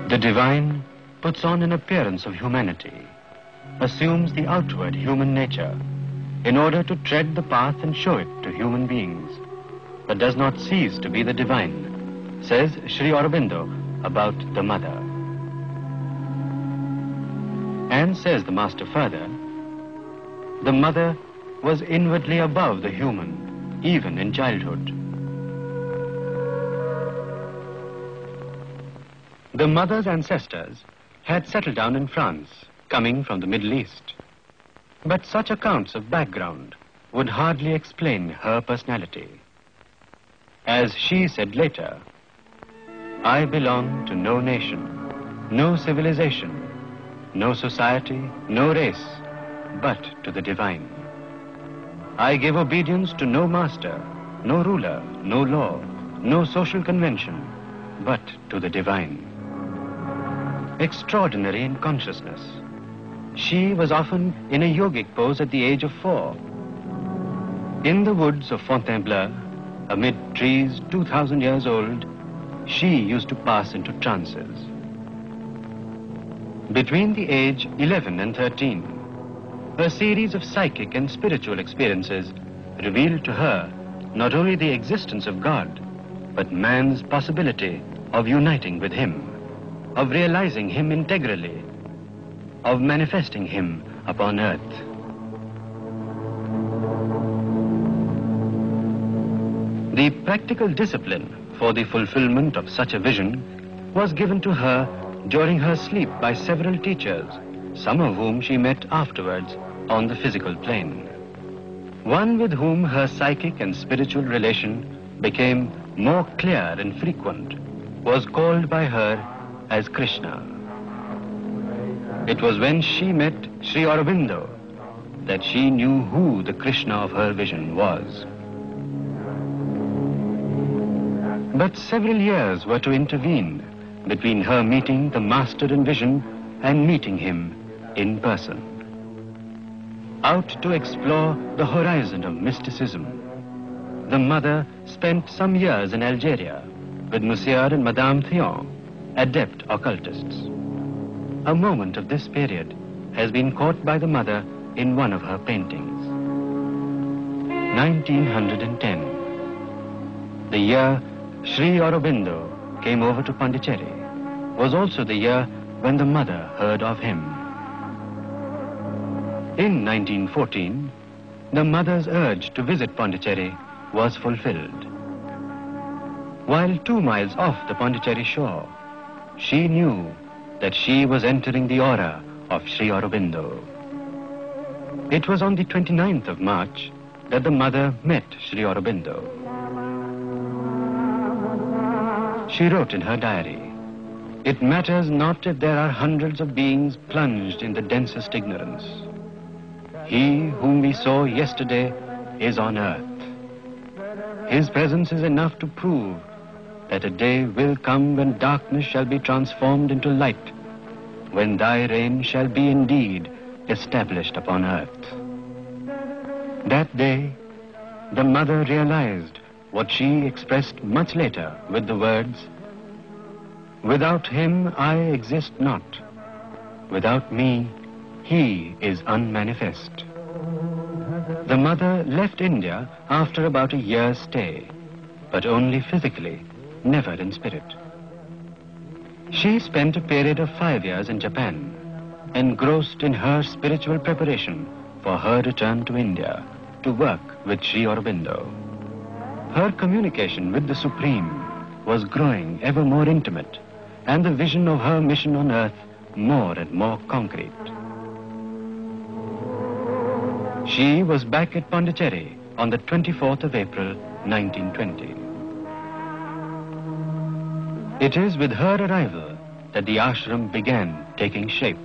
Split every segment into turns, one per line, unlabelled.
The divine puts on an appearance of humanity, assumes the outward human nature, in order to tread the path and show it to human beings, but does not cease to be the divine, says Sri Aurobindo about the mother. And says the master further, the mother was inwardly above the human, even in childhood. The mother's ancestors had settled down in France, coming from the Middle East. But such accounts of background would hardly explain her personality. As she said later, I belong to no nation, no civilization, no society, no race, but to the divine. I give obedience to no master, no ruler, no law, no social convention, but to the divine. Extraordinary in consciousness. She was often in a yogic pose at the age of 4. In the woods of Fontainebleau, amid trees 2,000 years old, she used to pass into trances. Between the age 11 and 13, a series of psychic and spiritual experiences revealed to her not only the existence of God, but man's possibility of uniting with him, of realizing him integrally, of manifesting him upon earth. The practical discipline for the fulfillment of such a vision was given to her during her sleep by several teachers, some of whom she met afterwards on the physical plane. One with whom her psychic and spiritual relation became more clear and frequent was called by her as Krishna. It was when she met Sri Aurobindo that she knew who the Krishna of her vision was. But several years were to intervene between her meeting the master in vision and meeting him in person. Out to explore the horizon of mysticism, the mother spent some years in Algeria with Monsieur and Madame Theon, adept occultists. A moment of this period has been caught by the mother in one of her paintings. 1910, the year Sri Aurobindo came over to Pondicherry, was also the year when the mother heard of him. In 1914, the mother's urge to visit Pondicherry was fulfilled. While 2 miles off the Pondicherry shore, she knew that she was entering the aura of Sri Aurobindo. It was on the 29th of March that the mother met Sri Aurobindo. She wrote in her diary, "It matters not if there are hundreds of beings plunged in the densest ignorance. He whom we saw yesterday is on earth. His presence is enough to prove that a day will come when darkness shall be transformed into light, when thy reign shall be indeed established upon earth." That day, the mother realized what she expressed much later with the words, "Without him I exist not. Without me, he is unmanifest." The mother left India after about a year's stay, but only physically, never in spirit. She spent a period of 5 years in Japan, engrossed in her spiritual preparation for her return to India to work with Sri Aurobindo. Her communication with the Supreme was growing ever more intimate, and the vision of her mission on earth more and more concrete. She was back at Pondicherry on the 24th of April, 1920. It is with her arrival that the ashram began taking shape.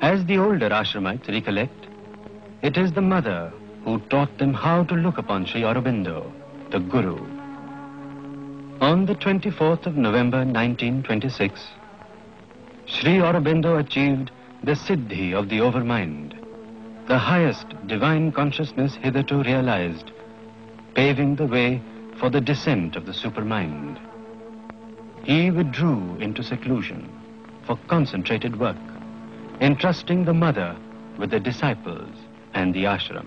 As the older ashramites recollect, it is the mother who taught them how to look upon Sri Aurobindo, the Guru. On the 24th of November 1926, Sri Aurobindo achieved the Siddhi of the overmind, the highest divine consciousness hitherto realized, paving the way for the descent of the supermind. he withdrew into seclusion for concentrated work, entrusting the mother with the disciples and the ashram.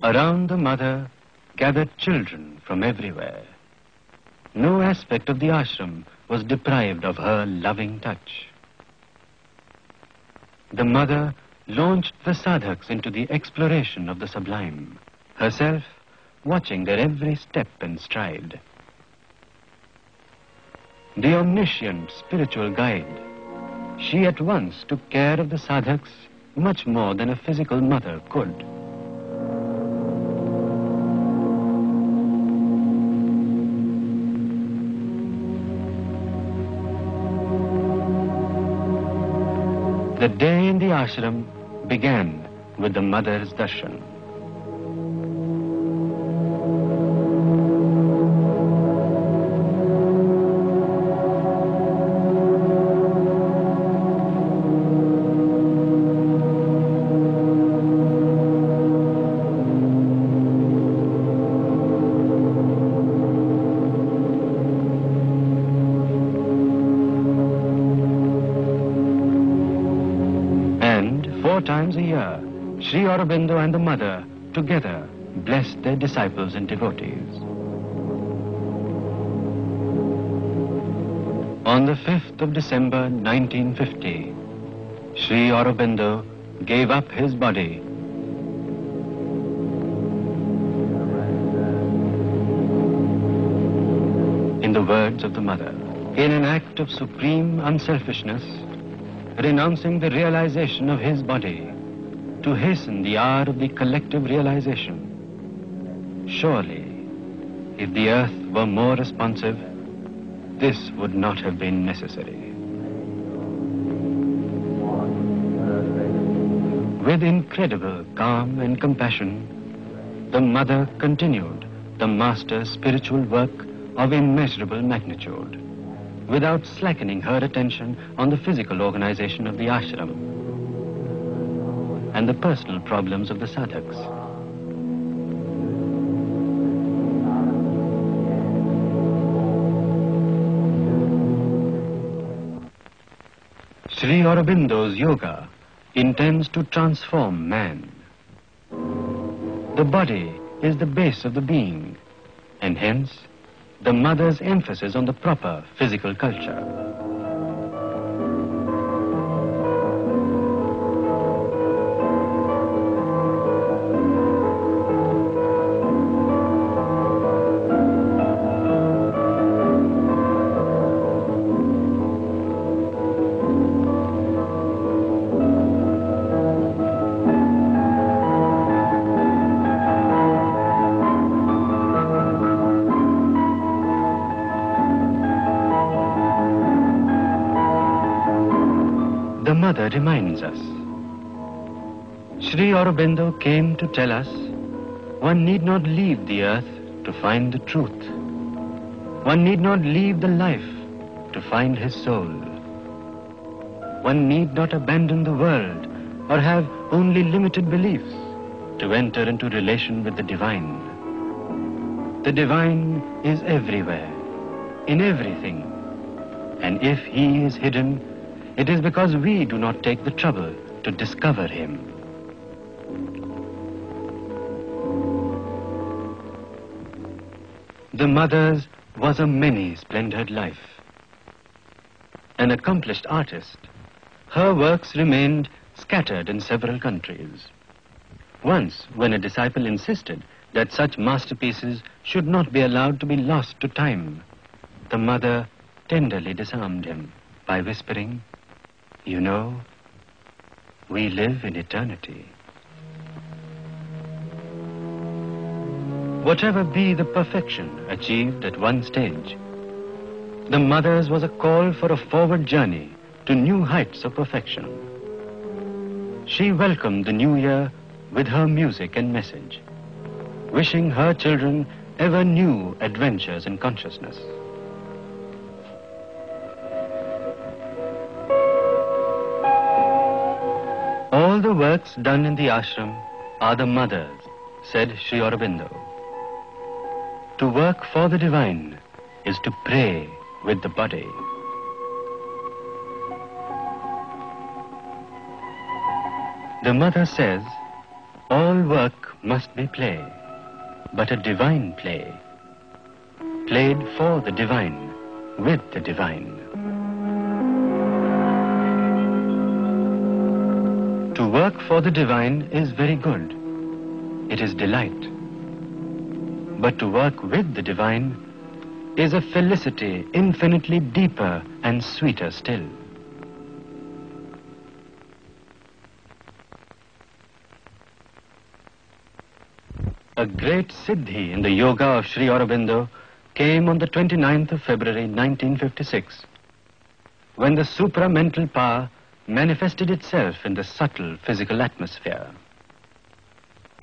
Around the mother gathered children from everywhere. No aspect of the ashram was deprived of her loving touch. The mother launched the sadhaks into the exploration of the sublime, herself watching their every step and stride. The omniscient spiritual guide, she at once took care of the sadhaks much more than a physical mother could. The day in the ashram began with the mother's darshan. Times a year, Sri Aurobindo and the mother together blessed their disciples and devotees. On the 5th of December 1950, Sri Aurobindo gave up his body. In the words of the mother, in an act of supreme unselfishness, renouncing the realization of his body to hasten the hour of the collective realization. Surely, if the earth were more responsive, this would not have been necessary. With incredible calm and compassion, the mother continued the master's spiritual work of immeasurable magnitude, without slackening her attention on the physical organization of the ashram and the personal problems of the sadhaks. Sri Aurobindo's yoga intends to transform man. The body is the base of the being, and hence the mother's emphasis on the proper physical culture. The mother reminds us. Sri Aurobindo came to tell us one need not leave the earth to find the truth. One need not leave the life to find his soul. One need not abandon the world or have only limited beliefs to enter into relation with the divine. The divine is everywhere, in everything, and if he is hidden, it is because we do not take the trouble to discover him. The mother's was a many-splendored life. An accomplished artist, her works remained scattered in several countries. Once, when a disciple insisted that such masterpieces should not be allowed to be lost to time, the mother tenderly disarmed him by whispering, "You know, we live in eternity." Whatever be the perfection achieved at one stage, the mother's was a call for a forward journey to new heights of perfection. She welcomed the new year with her music and message, wishing her children ever new adventures in consciousness. All All the works done in the ashram are the mother's, said Sri Aurobindo. To work for the divine is to pray with the body. The mother says, all work must be play, but a divine play, played for the divine, with the divine. To work for the divine is very good. It is delight. But to work with the divine is a felicity infinitely deeper and sweeter still. A great siddhi in the yoga of Sri Aurobindo came on the 29th of February 1956, when the supramental power manifested itself in the subtle physical atmosphere.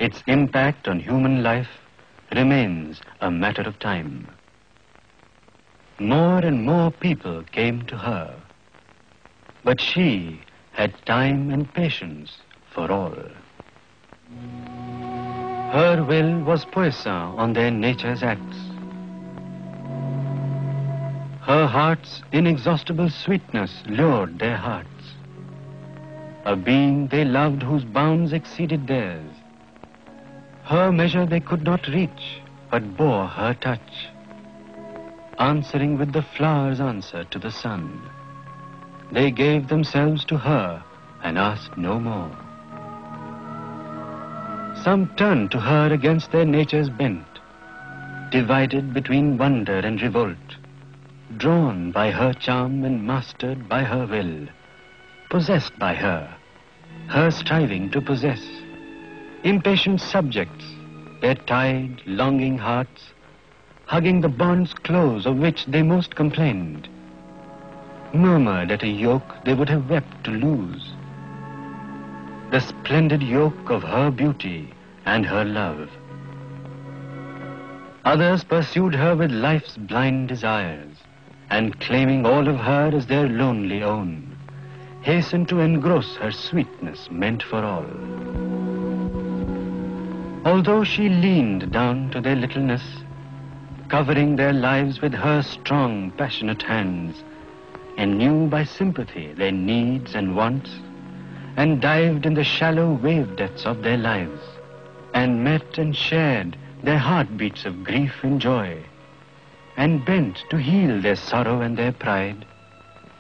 Its impact on human life remains a matter of time. More and more people came to her, but she had time and patience for all. Her will was puissant on their nature's acts. Her heart's inexhaustible sweetness lured their hearts. A being they loved whose bounds exceeded theirs. Her measure they could not reach, but bore her touch, answering with the flower's answer to the sun. They gave themselves to her and asked no more. Some turned to her against their nature's bent, divided between wonder and revolt, drawn by her charm and mastered by her will, possessed by her striving to possess, impatient subjects, their tired, longing hearts, hugging the bonds close of which they most complained, murmured at a yoke they would have wept to lose, the splendid yoke of her beauty and her love. Others pursued her with life's blind desires, and claiming all of her as their lonely own, hastened to engross her sweetness meant for all. Although she leaned down to their littleness, covering their lives with her strong, passionate hands, and knew by sympathy their needs and wants, and dived in the shallow wave depths of their lives, and met and shared their heartbeats of grief and joy, and bent to heal their sorrow and their pride,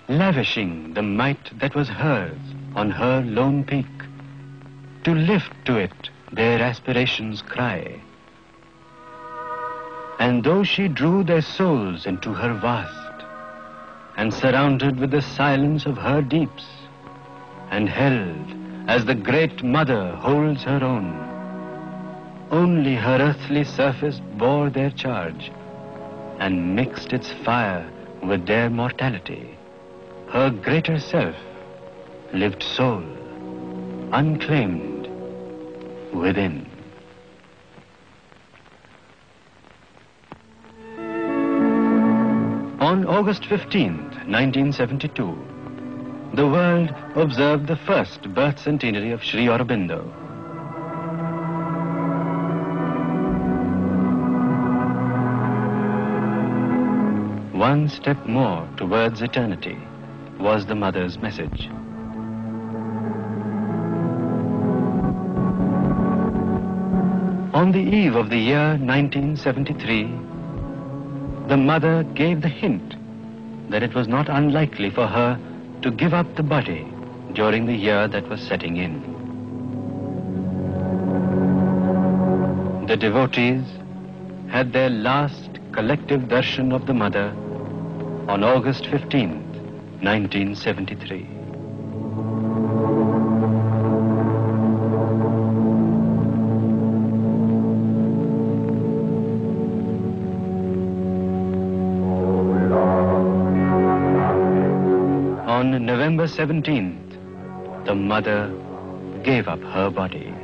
lavishing the might that was hers on her lone peak, to lift to it their aspirations' cry. And though she drew their souls into her vast, and surrounded with the silence of her deeps, and held as the great mother holds her own, only her earthly surface bore their charge, and mixed its fire with their mortality. Her greater self lived sole, unclaimed, within. On August 15th, 1972, the world observed the first birth centenary of Sri Aurobindo. One step more towards eternity was the mother's message. On the eve of the year 1973, the mother gave the hint that it was not unlikely for her to give up the body during the year that was setting in. The devotees had their last collective darshan of the mother on August 15th, 1973. On November 17th, the mother gave up her body.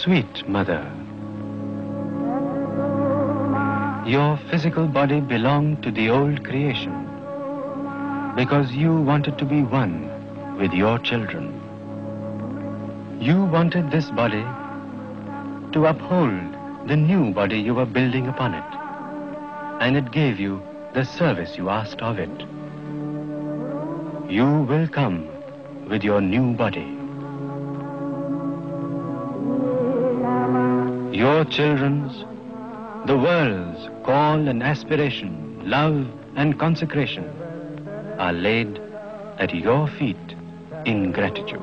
Sweet Mother, your physical body belonged to the old creation because you wanted to be one with your children. You wanted this body to uphold the new body you were building upon it, and it gave you the service you asked of it. You will come with your new body. Your children's, the world's call and aspiration, love and consecration are laid at your feet in gratitude.